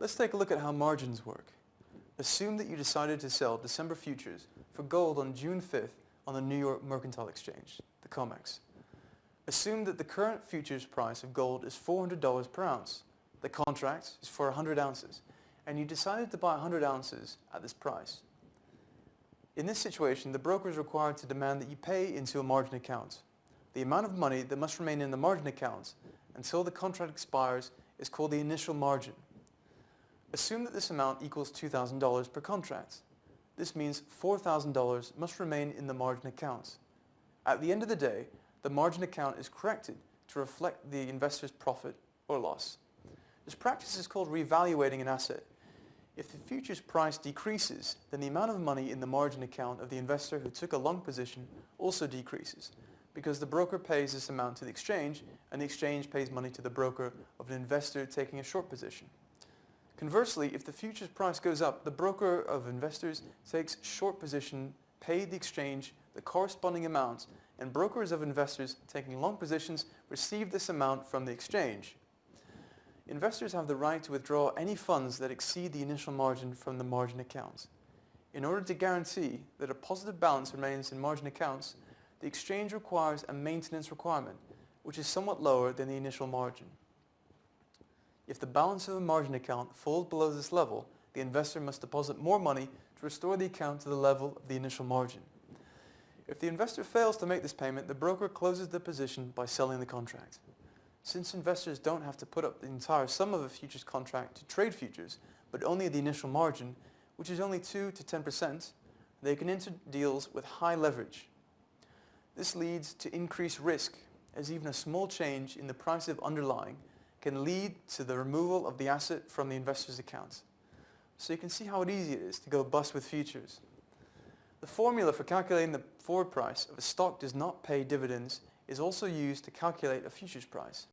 Let's take a look at how margins work. Assume that you decided to sell December futures for gold on June 5th on the New York Mercantile Exchange, the COMEX. Assume that the current futures price of gold is $400 per ounce. The contract is for 100 ounces, and you decided to buy 100 ounces at this price. In this situation, the broker is required to demand that you pay into a margin account. The amount of money that must remain in the margin account until the contract expires is called the initial margin. Assume that this amount equals $2,000 per contract. This means $4,000 must remain in the margin account. At the end of the day, the margin account is corrected to reflect the investor's profit or loss. This practice is called revaluating an asset. If the futures price decreases, then the amount of money in the margin account of the investor who took a long position also decreases, because the broker pays this amount to the exchange, and the exchange pays money to the broker of an investor taking a short position. Conversely, if the futures price goes up, the broker of investors takes short position, pay the exchange the corresponding amount, and brokers of investors taking long positions receive this amount from the exchange. Investors have the right to withdraw any funds that exceed the initial margin from the margin accounts. In order to guarantee that a positive balance remains in margin accounts, the exchange requires a maintenance requirement, which is somewhat lower than the initial margin. If the balance of a margin account falls below this level, the investor must deposit more money to restore the account to the level of the initial margin. If the investor fails to make this payment, the broker closes the position by selling the contract. Since investors don't have to put up the entire sum of a futures contract to trade futures, but only the initial margin, which is only 2 to 10%, they can enter deals with high leverage. This leads to increased risk, as even a small change in the price of underlying can lead to the removal of the asset from the investor's account. So you can see how easy it is to go bust with futures. The formula for calculating the forward price of a stock does not pay dividends is also used to calculate a futures price.